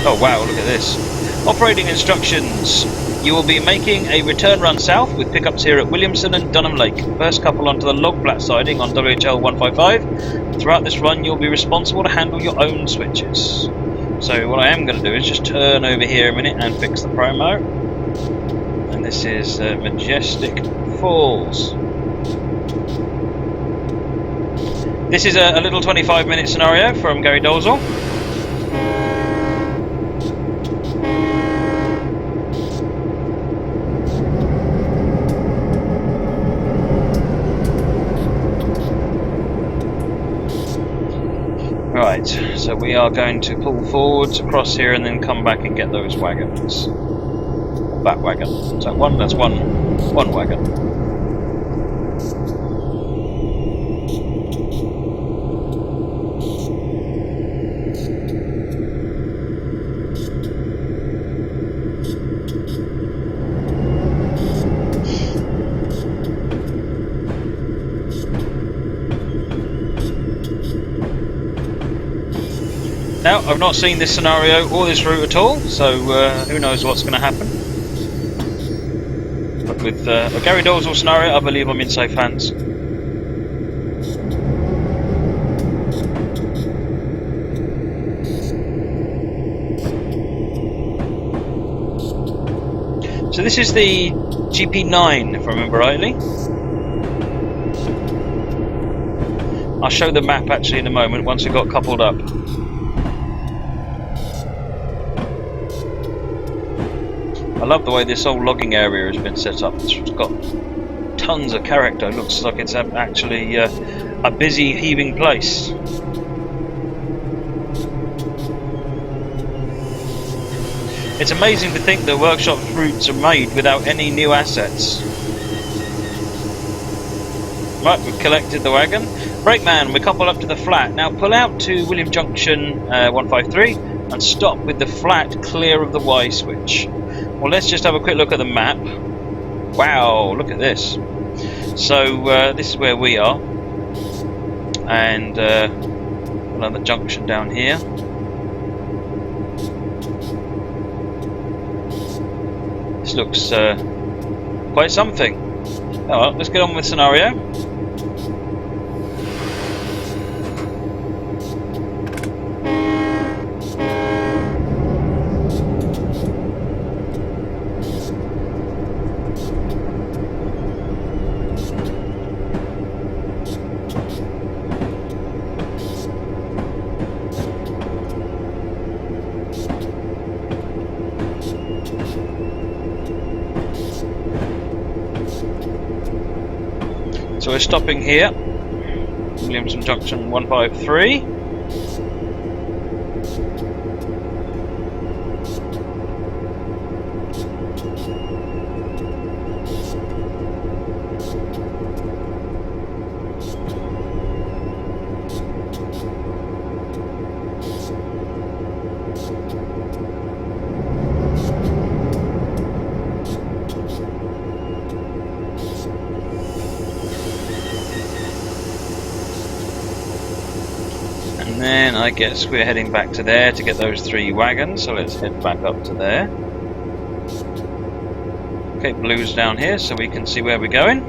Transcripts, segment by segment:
Oh wow, look at this. Operating instructions. You will be making a return run south with pickups here at Williamson and Dunham Lake. First couple onto the log flat siding on WHL 155. Throughout this run you'll be responsible to handle your own switches. So what I am going to do is just turn over here a minute and fix the promo. And this is Majestic Falls. This is a little 25-minute scenario from Gary Dolezal. Right, so we are going to pull forwards across here and then come back and get those wagons. That wagon. So that's one wagon. Now, I've not seen this scenario or this route at all, so who knows what's going to happen. But with a Gary Dolezal scenario, I believe I'm in safe hands. So this is the GP9, if I remember rightly. I'll show the map actually in a moment once we've got coupled up. I love the way this whole logging area has been set up. It's got tons of character. It looks like it's actually a busy, heaving place. It's amazing to think that workshop routes are made without any new assets. Right, we've collected the wagon. Brakeman, we couple up to the flat. Now pull out to William Junction 153 and stop with the flat clear of the Y switch. Well, let's just have a quick look at the map. Wow, look at this. So this is where we are, and another junction down here. This looks quite something. Alright, let's get on with scenario. So we're stopping here, Williamson Junction 153. And then I guess we're heading back to there to get those 3 wagons, so let's head back up to there. Okay, blue's down here so we can see where we're going.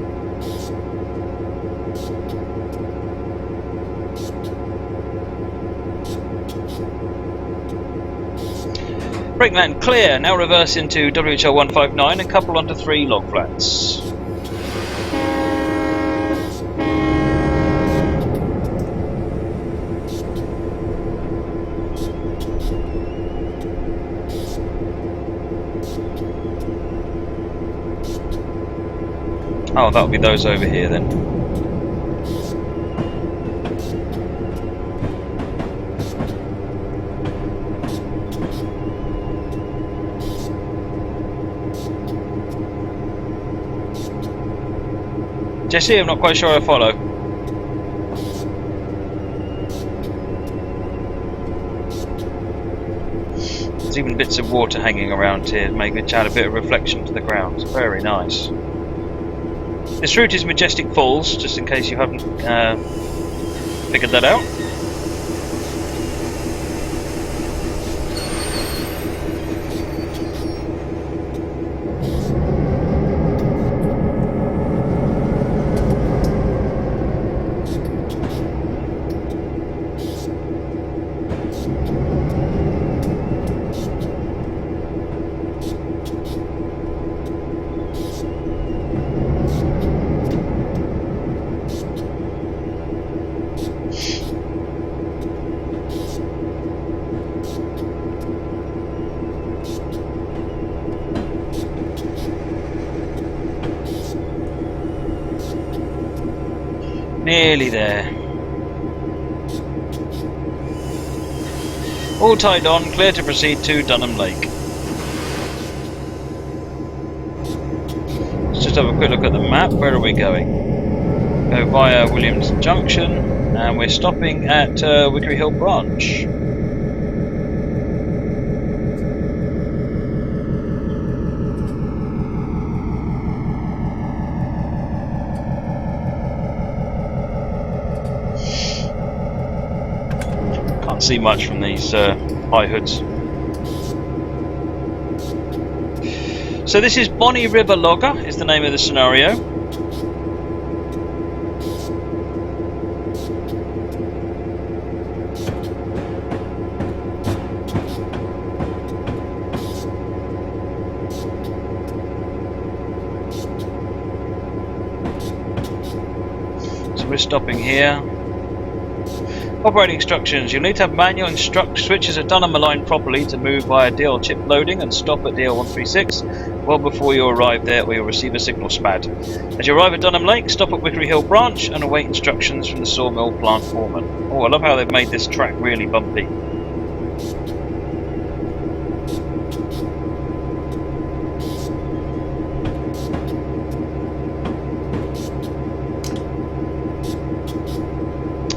Brakeman clear, now reverse into WHL 159 and couple onto 3 log flats. Oh, that'll be those over here then. Jesse, I'm not quite sure I follow. There's even bits of water hanging around here, making it add a bit of reflection to the ground. It's very nice. This route is Majestic Falls, just in case you haven't figured that out. Nearly there. All tied on, clear to proceed to Dunham Lake. Let's just have a quick look at the map. Where are we going? Go via Williams Junction, and we're stopping at Wickery Hill Branch. Can't see much from these high hoods. So this is Bonnie River Logger, is the name of the scenario. So we're stopping here. Operating instructions. You'll need to have manual instruct switches at Dunham aligned properly to move via DL chip loading and stop at DL 136 well before you arrive there, or you'll receive a signal SPAD. As you arrive at Dunham Lake, stop at Wickery Hill Branch and await instructions from the sawmill plant foreman. Oh, I love how they've made this track really bumpy.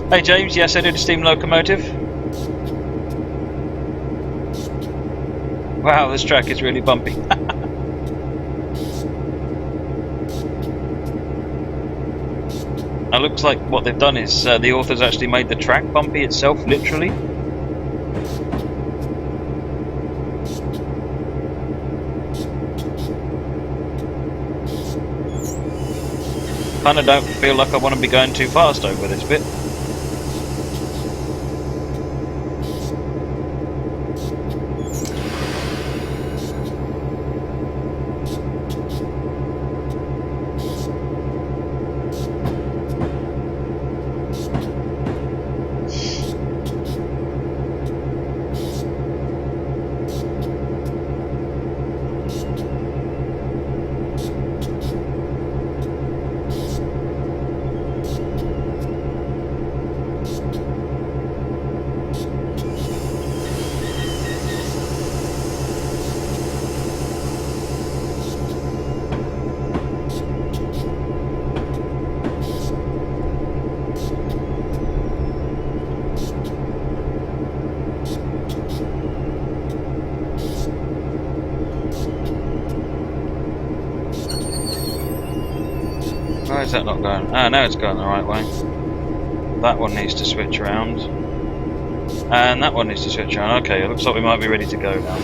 Hey James, yes I did a steam locomotive. Wow, this track is really bumpy. It looks like what they've done is the authors actually made the track bumpy itself, literally. Kinda don't feel like I want to be going too fast over this bit. Why is that not going? Ah, now it's going the right way. That one needs to switch around. And that one needs to switch around. Okay, it looks like we might be ready to go now.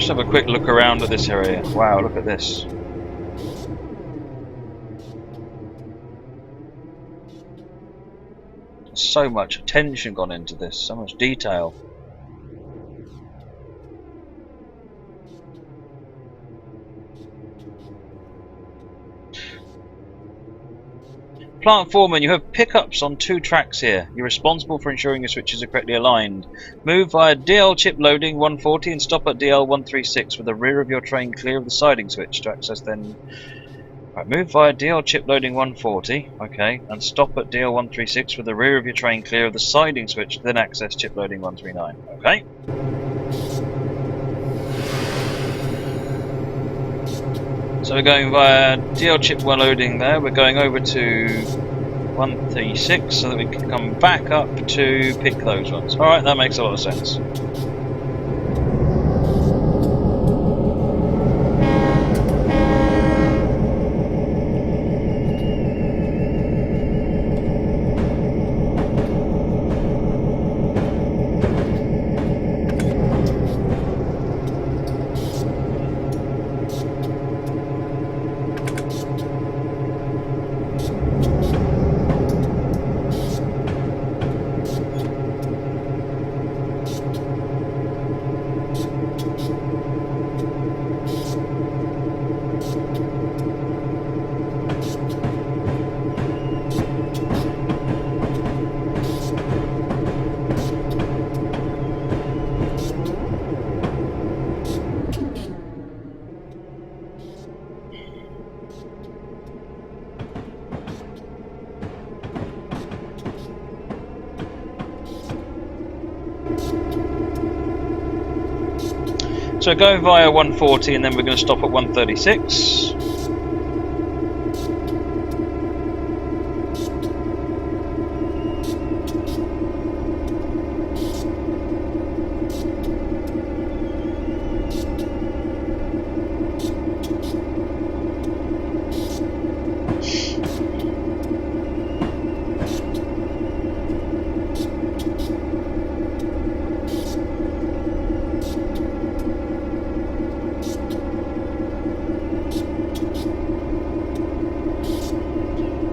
Have a quick look around at this area. Wow, look at this. So much attention gone into this, so much detail. Plant foreman, you have pickups on 2 tracks here. You're responsible for ensuring your switches are correctly aligned. Move via DL chip loading 140 and stop at DL 136 with the rear of your train clear of the siding switch to access then. Right, move via DL chip loading 140, okay, and stop at DL 136 with the rear of your train clear of the siding switch to then access chip loading 139, okay? So we're going via DL chip loading there, we're going over to 136 so that we can come back up to pick those ones. Alright, that makes a lot of sense. So going via 140 and then we're going to stop at 136.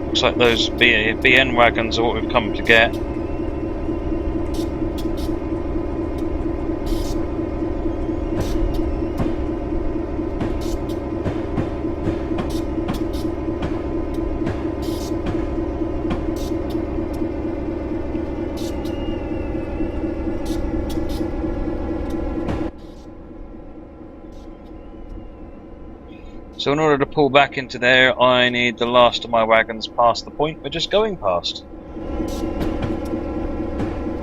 Looks like those BN wagons are what we've come to get. So in order to pull back into there, I need the last of my wagons past the point we're just going past.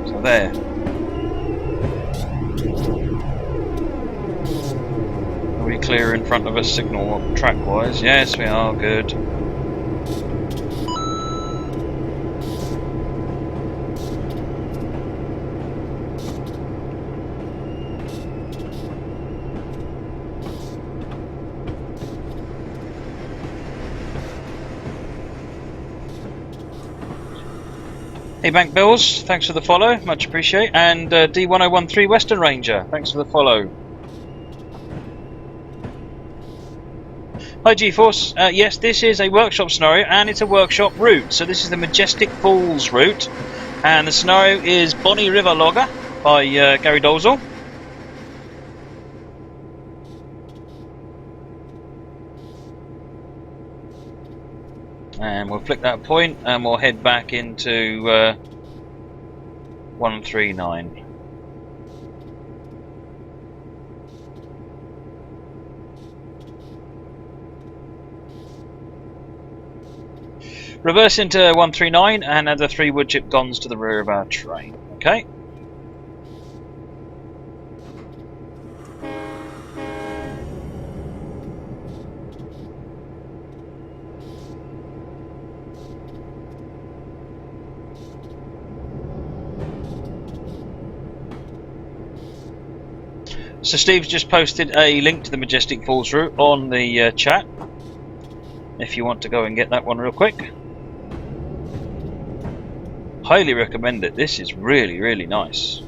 So there. Are we clear in front of us signal track-wise? Yes, we are. Good. Hey Bank Bills, thanks for the follow, much appreciated. And D1013 Western Ranger, thanks for the follow. Hi GeForce, yes, this is a workshop scenario and it's a workshop route. So this is the Majestic Falls route, and the scenario is Bonnie River Logger by Gary Dolezal. And we'll flick that point and we'll head back into 139. Reverse into 139 and add the 3 wood chip guns to the rear of our train. Okay. So Steve's just posted a link to the Majestic Falls route on the chat, if you want to go and get that one real quick. Highly recommend it. This is really, really nice.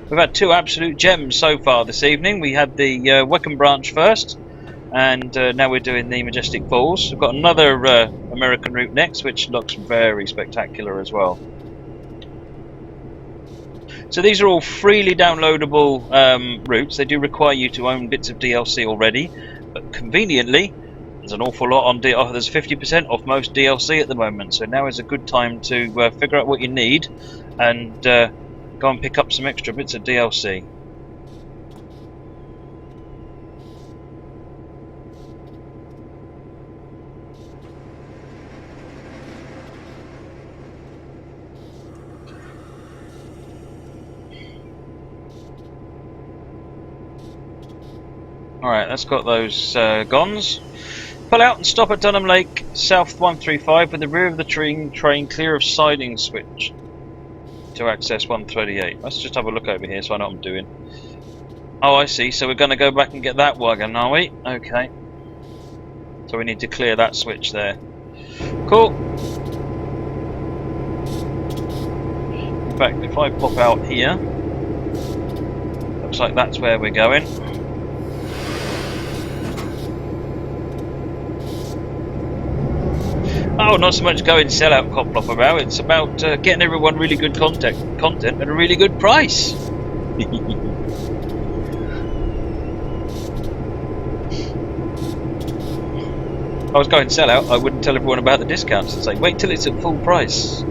We've had 2 absolute gems so far this evening. We had the Wickham branch first, and now we're doing the Majestic Falls. We've got another American route next, which looks very spectacular as well. So these are all freely downloadable routes. They do require you to own bits of DLC already, but conveniently there's an awful lot on there's 50% off most DLC at the moment, so now is a good time to figure out what you need and go and pick up some extra bits of DLC. Alright, that's got those guns. Pull out and stop at Dunham Lake, south 135, with the rear of the train clear of siding switch to access 138. Let's just have a look over here so I know what I'm doing. Oh, I see. So we're going to go back and get that wagon, are we? Okay. So we need to clear that switch there. Cool. In fact, if I pop out here, looks like that's where we're going. Oh, not so much going sell-out Coplop about, it's about getting everyone really good content at a really good price. If I was going sell-out, I wouldn't tell everyone about the discounts and say, wait till it's at full price.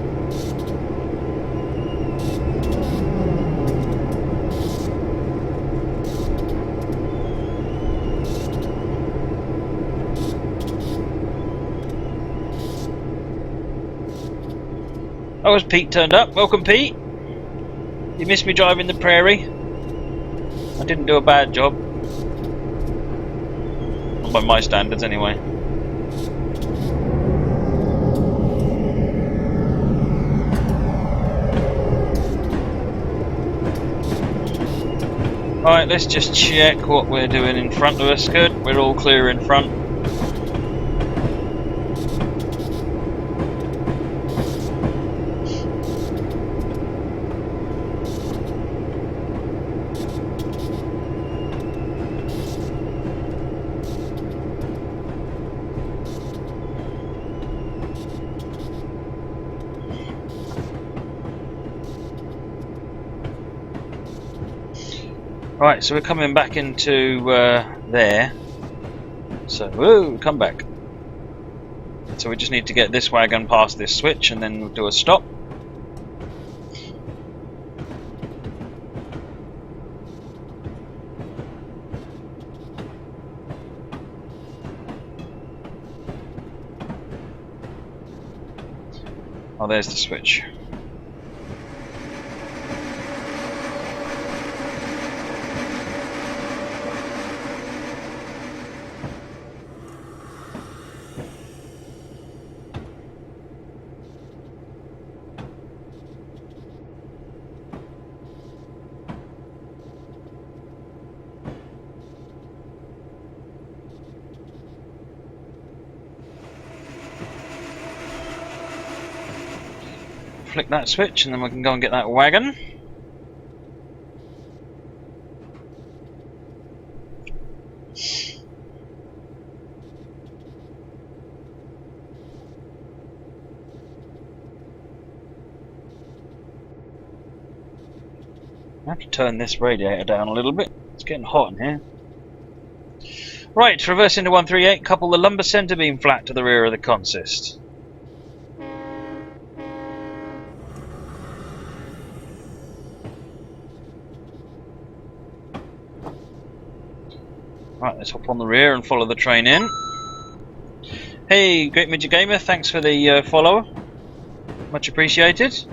Oh, has Pete turned up? Welcome, Pete. You missed me driving the prairie. I didn't do a bad job. by my standards anyway. Alright, let's just check what we're doing in front of us. Good, we're all clear in front. Right, so we're coming back into there. So, whoa, come back. So we just need to get this wagon past this switch and then we'll do a stop. Oh, there's the switch. Flick that switch and then we can go and get that wagon. I have to turn this radiator down a little bit. It's getting hot in here. Right, reverse into 138, couple the lumbar centre beam flat to the rear of the consist. Right, let's hop on the rear and follow the train in. Hey, Great Midget Gamer, thanks for the follow. Much appreciated.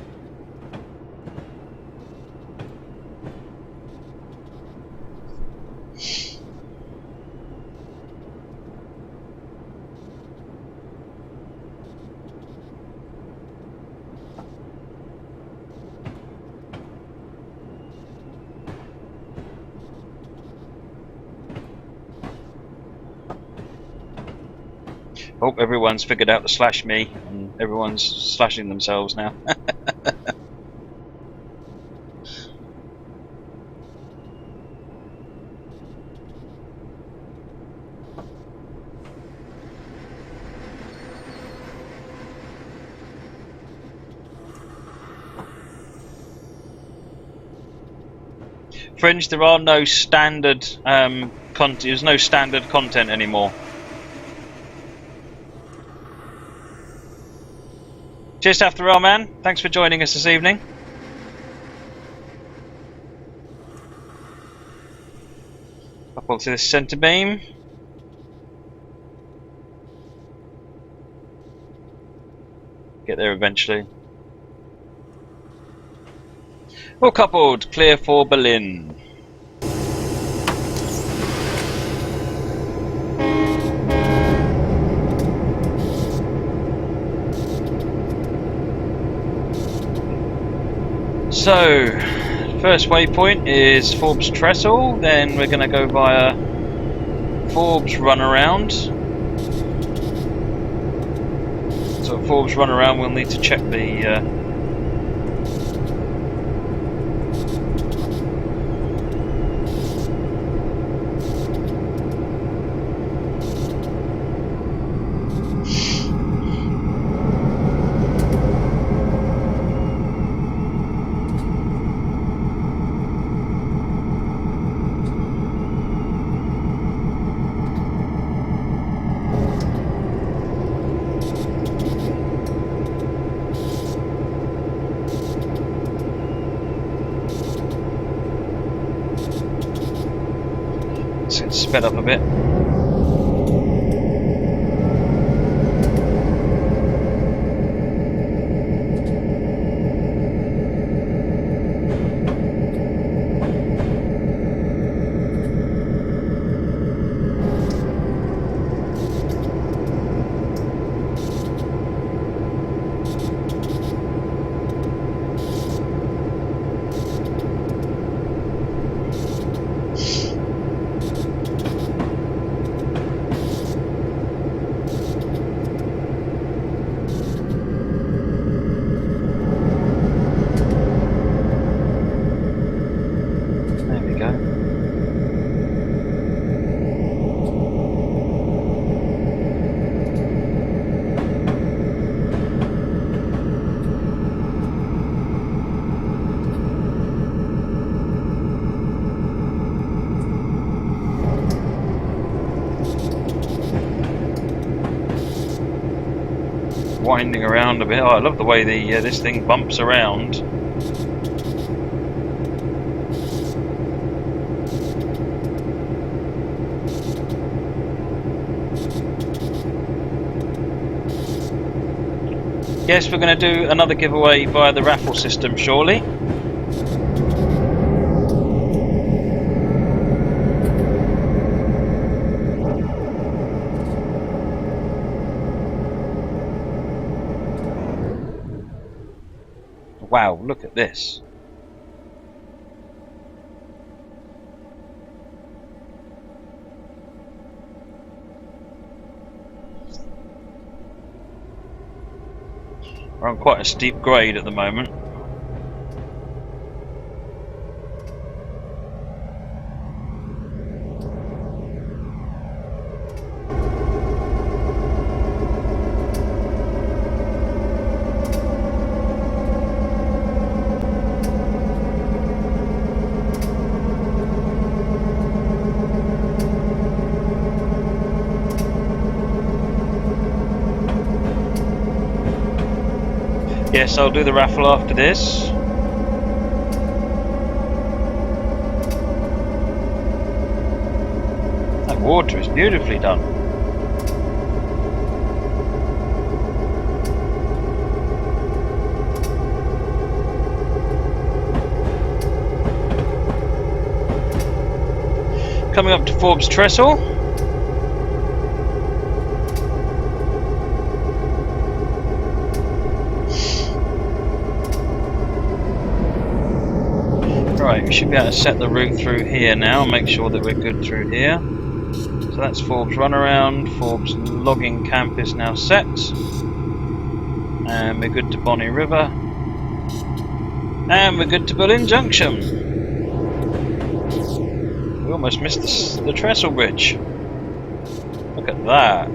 Hope everyone's figured out to slash me, and everyone's slashing themselves now. Fringe, there are no standard content. There's no standard content anymore. Cheers after all, man. Thanks for joining us this evening. Up onto this centre beam. Get there eventually. All coupled, clear for Berlin. So, first waypoint is Forbes Trestle, then we're going to go via Forbes Runaround. So at Forbes Runaround we'll need to check the sped up a bit. winding around a bit. Oh, I love the way the this thing bumps around. Yes, we're going to do another giveaway via the raffle system shortly. Wow, look at this. We're on quite a steep grade at the moment. Yes, I'll do the raffle after this. That water is beautifully done. Coming up to Forbes Trestle. Right, we should be able to set the route through here now and make sure that we're good through here. So that's Forbes Runaround. Forbes Logging Camp is now set. And we're good to Bonnie River. And we're good to Berlin Junction. We almost missed the trestle bridge. Look at that.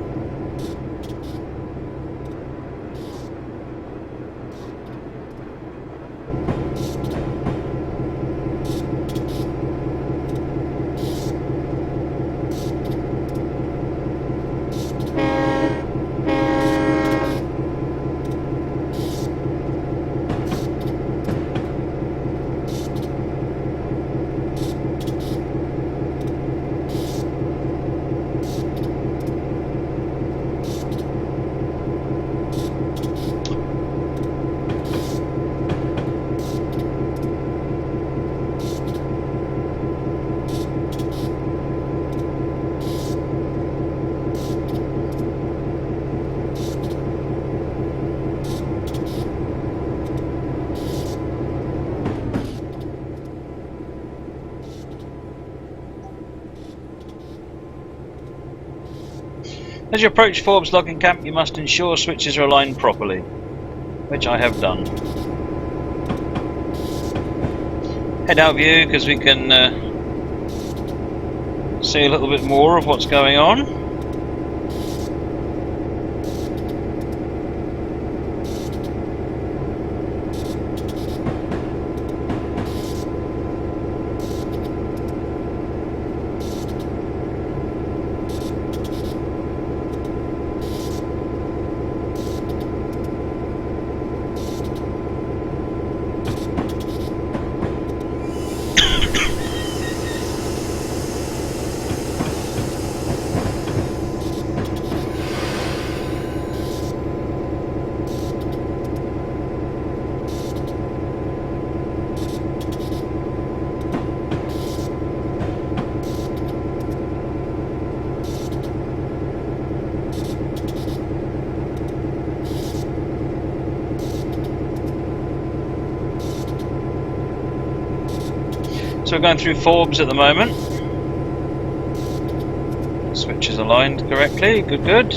As you approach Forbes Logging Camp, you must ensure switches are aligned properly, which I have done. Head out view because we can see a little bit more of what's going on. So we're going through Forbes at the moment. Switch is aligned correctly, good, good.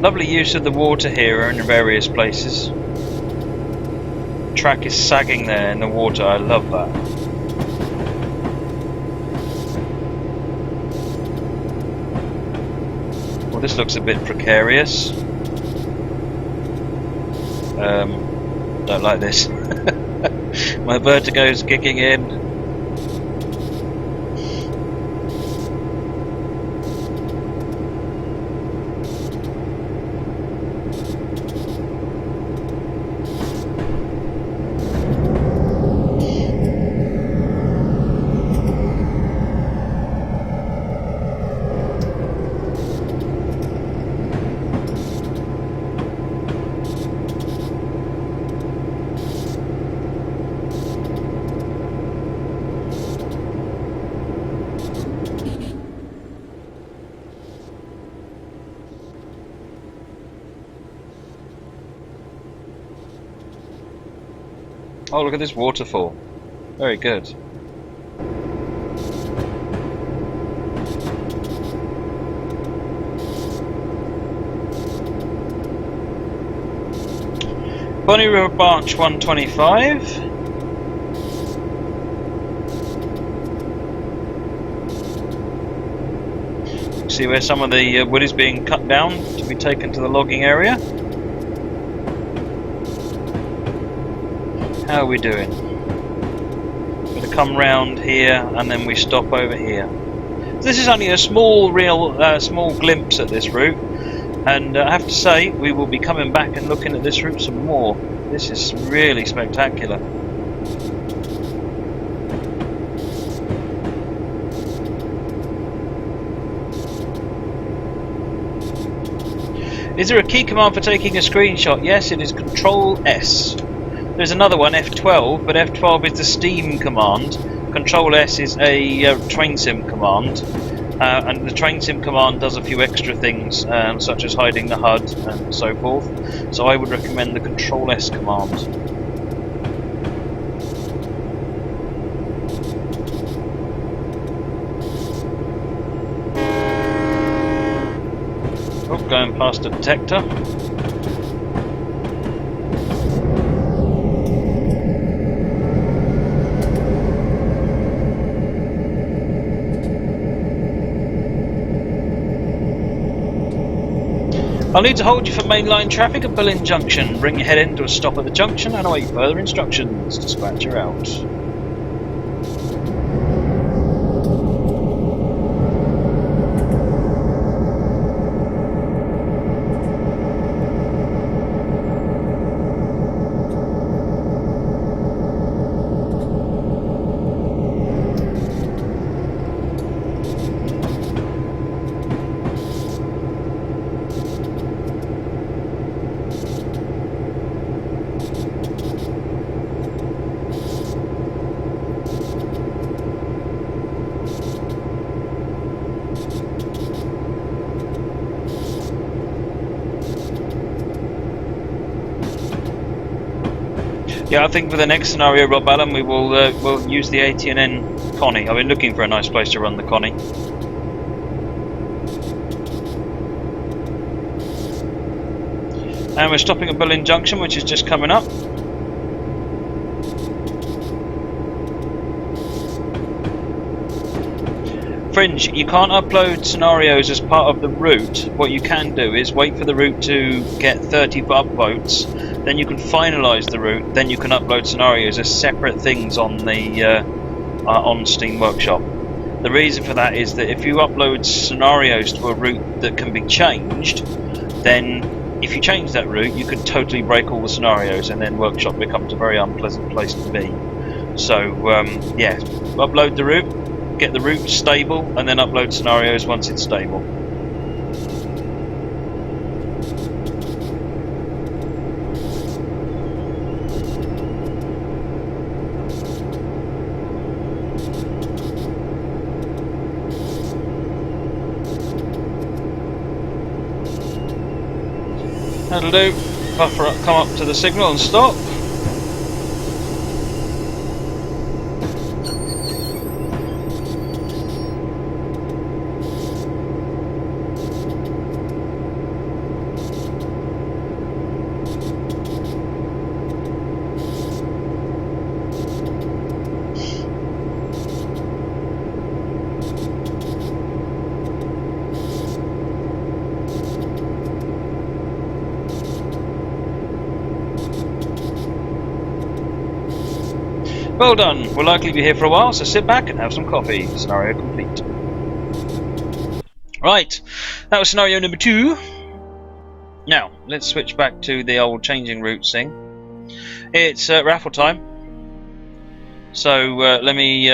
Lovely use of the water here in various places. The track is sagging there in the water, I love that. Well, this looks a bit precarious. Don't like this. My vertigo's kicking in. Oh, look at this waterfall. Very good. Bonny River Branch 125. See where some of the wood is being cut down to be taken to the logging area. How are we doing? We're going to come round here and then we stop over here. This is only a small glimpse at this route, and I have to say we will be coming back and looking at this route some more. This is really spectacular. Is there a key command for taking a screenshot? Yes, it is Control S. There's another one, F12, but F12 is the Steam command. Control S is a train sim command, and the train sim command does a few extra things, such as hiding the HUD and so forth. So I would recommend the Control S command. Oh, going past a detector. I'll need to hold you for mainline traffic at Berlin Junction. Bring your head in to a stop at the junction and await further instructions. Dispatcher out. Yeah, I think for the next scenario, Rob Allen, we will we'll use the AT&N Connie. I've been looking for a nice place to run the Connie. And we're stopping at Berlin Junction, which is just coming up. Fringe, you can't upload scenarios as part of the route. What you can do is wait for the route to get 30 upvotes, then you can finalise the route, then you can upload scenarios as separate things on the on Steam Workshop. The reason for that is that if you upload scenarios to a route that can be changed, then if you change that route, you could totally break all the scenarios, and then Workshop becomes a very unpleasant place to be. So yeah, upload the route, get the route stable, and then upload scenarios once it's stable. That'll do. Buffer up, come up to the signal and stop. Well done. We'll likely be here for a while, so sit back and have some coffee. Scenario complete. Right, that was scenario number 2. Now, let's switch back to the old changing routes thing. It's raffle time. So let me